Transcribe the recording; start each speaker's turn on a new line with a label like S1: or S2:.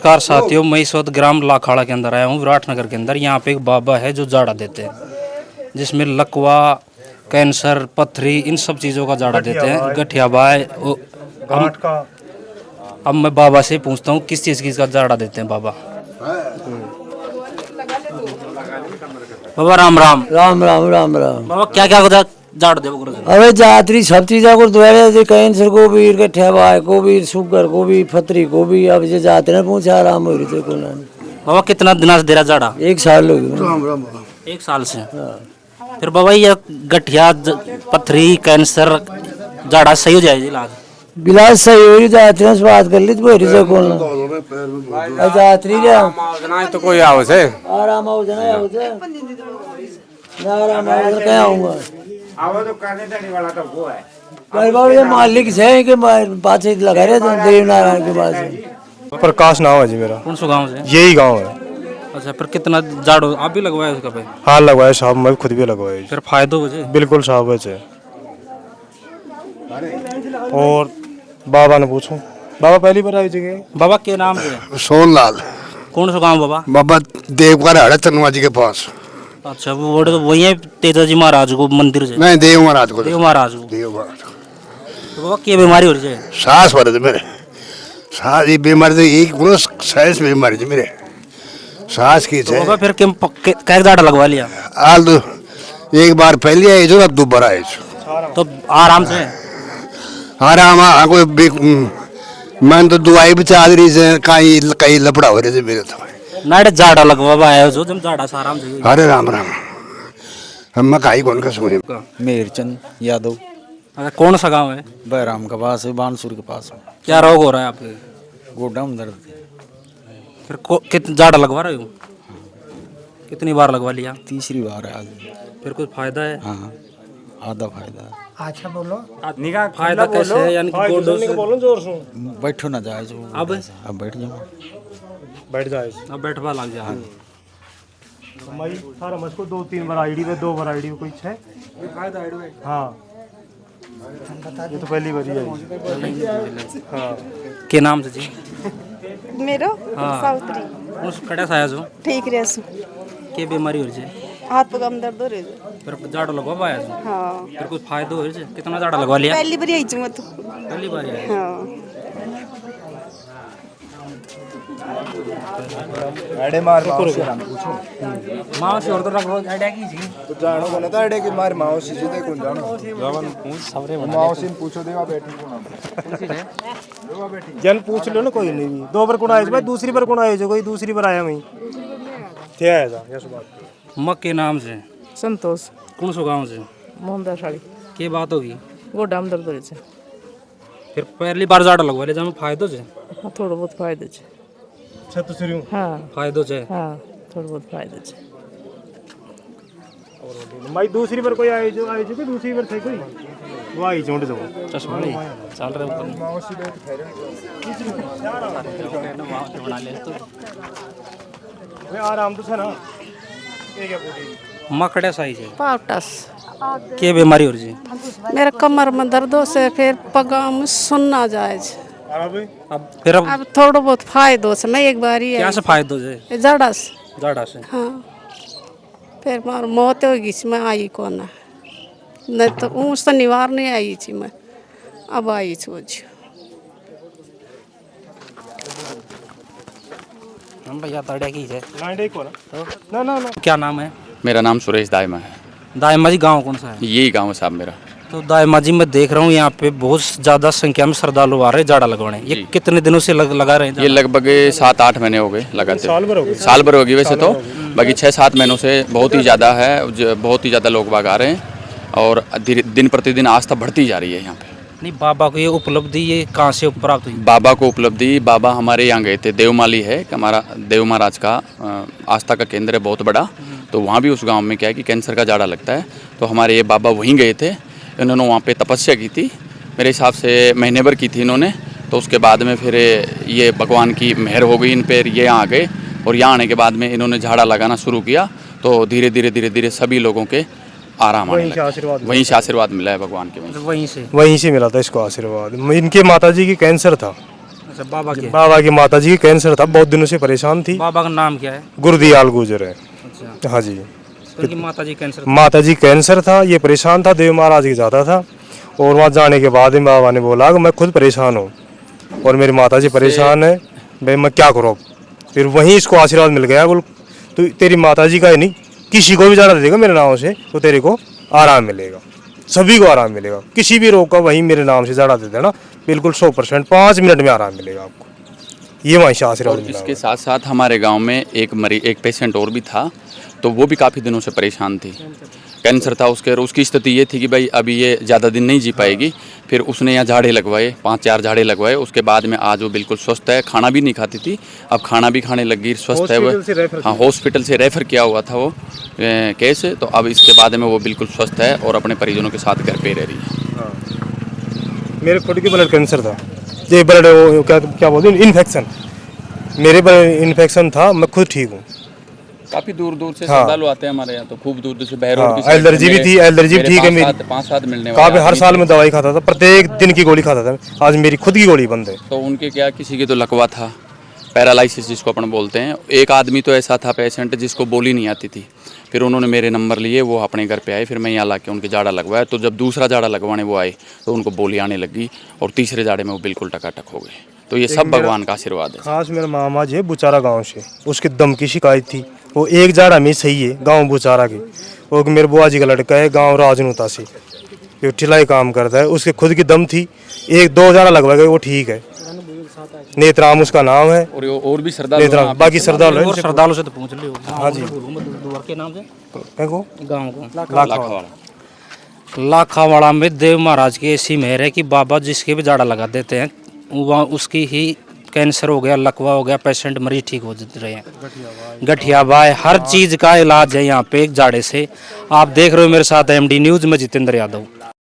S1: नमस्कार साथियों, मैं इस वक्त ग्राम लाखाड़ा के अंदर आया हूँ, विराटनगर के अंदर। यहाँ पे एक बाबा है जो जाड़ा देते हैं, जिसमें लकवा, कैंसर, पथरी, इन सब चीज़ों का जाड़ा देते हैं, गठिया बाय। अब मैं बाबा से पूछता हूँ किस चीज़ का जाड़ा देते हैं बाबा। बाबा राम राम।
S2: राम राम राम राम।
S1: बाबा क्या क्या जाड़ दे?
S2: अबे जात्री सब चीज़ा को द्वारे कैंसर को भी, गठिया को भी, शुगर को भी, फतरी को भी। अब जे जाते ना पूछे आराम हो रही थे को ना।
S1: बाबा कितना दिन से दे रहा जाड़ा?
S2: 1 साल हो गया।
S1: 1 साल से। फिर बाबा ये गठिया, पथरी, कैंसर, जाड़ा सही हो जाएगी इलाज?
S2: बिलास सही हो रही जात्री से बात कर ली तो बोरी से को ना जात्री जा
S3: तो कोई आवश्यक है
S2: आराम हो जाना आओ से ना आराम हो क्या आऊंगा
S3: आवो तो करने देने वाला तो वो है।
S2: कई बार ये मालिक से है कि बात से लगा रहे थे देव नारायण के पास।
S4: प्रकाश नाम है जी मेरा।
S1: कौन सा गाँव से?
S4: यही गांव है।
S1: अच्छा, फिर कितना जाड़ो आप भी लगवाए उसका पे?
S4: हाँ लगवाए साहब, मैं खुद भी लगवाए।
S1: फिर फायदो मुझे?
S4: बिल्कुल साहब है। और बाबा ने पूछूं, बाबा पहली बार आई जगह?
S1: बाबा के नाम से?
S5: सोनलाल।
S1: कौन सा गाँव बाबा?
S5: बाबा देवघर है चंदवा जी के पास।
S1: अच्छा, वो तो वही है तेजाजी महाराज को मंदिर से?
S5: नहीं, देव महाराज को।
S1: देव महाराज को।
S5: देव महाराज।
S1: तो बाबा क्या बीमारी हो रही है?
S5: सांस भर दे मेरे, सांस ये बीमारी तो एक सांस बीमारी थी मेरे, सांस की
S1: तो
S5: थे।
S1: बाबा फिर क्या जाड़ा लगवा लिया?
S5: आल तो एक बार पहले आए जो, अब दोबारा आए जो।
S1: तो आराम से?
S5: आराम कोई मैं तो दवाई भी चाह रही से, कहीं लपड़ा हो रहे थे मेरे तो।
S1: नाड़े जाड़ा लगवा आया जो जम जाड़ा से आराम से।
S5: अरे राम राम, हम कहीं कौन का सुने।
S6: मेहरचंद यादव।
S1: अच्छा, कौन सा गाँव है?
S6: बैराम के पास है, बानसूर के पास।
S1: क्या रोग हो रहा है आपके?
S6: गोड्डा में दर्द।
S1: फिर कितना जाड़ा लगवा रहे हो? कितनी बार लगवा लिया?
S6: तीसरी बार है आज।
S1: फिर कुछ फायदा है?
S6: हाँ, आधा फायदा है।
S2: अच्छा बोलो
S1: फायदा कैसे है? यानी कि गोडों से
S6: बैठो ना जाए जो।
S1: अब
S6: बैठ जाओ,
S4: बैठ जाए।
S1: अब बैठवा लग जा।
S4: मैं सारा मुझको 2-3 बार आईडी में, 2 बार आईडी में कोई है। हाँ, ये तो पहली बार ही आई। हाँ,
S1: के नाम से जी?
S7: मेरो
S1: हाँ।
S7: सावित्री।
S1: उस कड़े साया जो
S7: ठीक रहे सु
S1: के बीमारी हो रही है?
S7: हाथ पग में दर्द हो रहे
S1: फिर जाड़ा लगवा पाया जो?
S7: हाँ
S1: फिर कुछ फायदा हो रही है? कितना जाड़ा लगवा लिया?
S7: पहली बार आई छु मैं तो।
S1: पहली बार है।
S7: हाँ
S4: अड़े मार
S1: माँ से और तो रख रोज आइडिया की थी
S4: तो जानो को ना था अड़े कि मार माओ से दे कौन जानो जवान पूछ सबरे माओ से पूछो देवा बैठी को जन पूछ लो ना, कोई नहीं। 2 बार कौन आए भाई, दूसरी बार कौन आए जो? कोई दूसरी बार आया मैं थे आया जा यस बात।
S1: मक के नाम से?
S8: संतोष।
S1: कौन सा गाँव से?
S8: मोहनदास साड़ी।
S1: के बात होगी?
S8: गोड्डा में दर्द हो रही है।
S1: फिर पहली बार जाड़ा लगवा लिया, जब फायदो से?
S8: हाँ, थोड़ा बहुत फायदे छे।
S4: छत शुरू
S8: हाँ
S1: फायदो से?
S8: हाँ, थोड़ा बहुत फायदे छे।
S4: मैं दूसरी बार कोई आए जो कि दूसरी बार थे कोई वो आई जोड़ दो
S1: चश्मा नहीं चल रहे ऊपर।
S4: आराम तो है ना। ये क्या बोली
S1: मकड़े साइज है?
S8: पावटस।
S1: के बीमारी हो रही है?
S8: मेरे कमर में दर्दों से फिर पगा में सुनना जाए।
S1: अब फिर
S8: अब थोड़ा बहुत फायदो से मैं एक बार ही
S1: क्या से फायदो से?
S8: जड़ा से।
S1: जाड़ा से?
S8: हाँ, फिर मार मौत हो गई मैं आई को ना, नहीं तो ऊँच तो निवार नहीं आई थी मैं, अब आई छू।
S1: हम भैया तड़े की है
S4: ना ना ना।
S1: क्या नाम है?
S9: मेरा नाम सुरेश दायमा है।
S1: दायमा जी गाँव कौन सा है?
S9: यही गांव है साहब मेरा।
S1: तो दायमा जी मैं देख रहा हूँ यहाँ पे बहुत ज़्यादा संख्या में श्रद्धालु आ रहे हैं जाड़ा लगवाने। ये कितने दिनों से लगा रहे हैं?
S9: ये लगभग 7-8 महीने हो गए लगाते।
S4: साल भर
S9: होगी वैसे तो, बाकी 6-7 महीनों से बहुत ही ज़्यादा है, बहुत ही ज़्यादा लोग बाग आ रहे हैं और दिन प्रतिदिन आस्था बढ़ती जा रही है यहाँ पे।
S1: नहीं, बाबा को ये उपलब्धि ये कहाँ से प्राप्त हुई?
S9: बाबा को उपलब्धि, बाबा हमारे यहाँ गए थे, देवमाली है हमारा, देव महाराज का आस्था का केंद्र है बहुत बड़ा। तो वहाँ भी उस गांव में क्या है कि कैंसर का जाड़ा लगता है, तो हमारे ये बाबा वहीं गए थे। इन्होंने वहाँ पे तपस्या की थी, मेरे हिसाब से महीने भर की थी इन्होंने। तो उसके बाद में फिर ये भगवान की मेहर हो गई इन पर, ये यहाँ आ गए और यहाँ आने के बाद में इन्होंने झाड़ा लगाना शुरू किया। तो धीरे धीरे सभी लोगों के आराम आने लगा। वहीं से आशीर्वाद मिला है भगवान के।
S1: वहीं से
S4: मिला था इसको आशीर्वाद। इनके माताजी की कैंसर था,
S1: अच्छा बाबा के
S4: बाबा की माता जी की कैंसर था, बहुत दिनों से परेशान थी।
S1: बाबा का नाम क्या है?
S4: गुरदियाल गुजर है।
S1: अच्छा,
S4: हाँ जी,
S1: उनकी माता जी कैंसर
S4: माता जी कैंसर था, ये परेशान था, देव महाराज के जाता था। और वहाँ जाने के बाद बाबा ने बोला कि मैं खुद परेशान हूँ और मेरी माता जी परेशान है, भाई मैं क्या करूँ। फिर वहीं इसको आशीर्वाद मिल गया, बोल तो तेरी माता जी का ही नहीं, किसी को भी जाना देगा मेरे नाम से तो तेरे को आराम मिलेगा, सभी को आराम मिलेगा। किसी भी रोग का वहीं मेरे नाम से जाड़ा दे देना, बिल्कुल 100% 5 मिनट में आराम मिलेगा आपको। ये वहीं से आशीर्वाद
S9: और
S4: मिला।
S9: इसके साथ साथ हमारे गांव में एक पेशेंट और भी था, तो वो भी काफ़ी दिनों से परेशान थी, कैंसर था उसके। और उसकी स्थिति ये थी कि भाई अभी ये ज़्यादा दिन नहीं जी पाएगी। फिर उसने यहाँ झाड़े लगवाए, 5-4 झाड़े लगवाए। उसके बाद में आज वो बिल्कुल स्वस्थ है, खाना भी नहीं खाती थी, अब खाना भी खाने लग गई, स्वस्थ है वो। हाँ, हॉस्पिटल से रेफ़र किया हुआ था वो केस, तो अब इसके बाद में वो बिल्कुल स्वस्थ है और अपने परिजनों के साथ घर पे रह रही है।
S4: मेरे खुद की ब्लड कैंसर था, ये ब्लड वो क्या बोलते हैं इन्फेक्शन, मेरे ब्लड इन्फेक्शन था, मैं खुद ठीक हूँ।
S9: काफ़ी दूर दूर से
S4: हाँ।
S9: श्रद्धालु आते हैं हमारे यहाँ, तो खूब दूर दूर से बहरोड
S4: हाँ,
S9: की साइड से
S4: एलर्जी भी
S9: मेरे-
S4: थी, एलर्जी भी
S9: मेरे
S4: ठीक है
S9: 5-7 मिलने वाले
S4: काफी हर
S9: आदमी
S4: साल
S9: थे।
S4: में दवाई खाता था, प्रत्येक दिन की गोली खाता था। आज मेरी खुद की गोली बंद है।
S9: तो उनके क्या, किसी की तो लकवा था, पैरालिसिस जिसको अपन बोलते हैं। एक आदमी तो ऐसा था पेशेंट जिसको बोली नहीं आती थी, फिर उन्होंने मेरे नंबर लिए, वो अपने घर पे आए, फिर मैं यहाँ ला के उनके जाड़ा लगवाया। तो जब दूसरा जाड़ा लगवाने वो आए तो उनको बोली आने लगी और तीसरे जाड़े में वो बिल्कुल टकाटक हो गए। तो ये सब भगवान का आशीर्वाद है।
S4: खास मेरा मामा जी है बुचारा गांव से, उसके दम की शिकायत थी, वो एक जाड़ा में सही है गांव बुचारा की। वो मेरे बुआ जी का लड़का है, गांव राजनूता से, जो ठिलाई काम करता है, उसके खुद की दम थी, 1-2 जाड़ा लगवा गए, वो ठीक है। नेत्राम उसका नाम है,
S9: और भी श्रद्धालु
S4: नेत्राम, बाकी श्रद्धालु
S1: और श्रद्धालु से तो पूछ लियो।
S4: हाँ जी,
S1: दूर के नाम से
S4: को
S1: गाँव को
S4: लाखवाड़ा।
S1: लाखावाड़ा में देव महाराज की ऐसी मेहर है कि बाबा जिसके भी जाड़ा लगा देते हैं, वहाँ उसकी ही कैंसर हो गया, लकवा हो गया, पेशेंट मरीज ठीक हो रहे हैं। गठिया बाय हर चीज़ का इलाज है यहाँ पे एक जाड़े से। आप देख रहे हो मेरे साथ MD न्यूज़ में जितेंद्र यादव।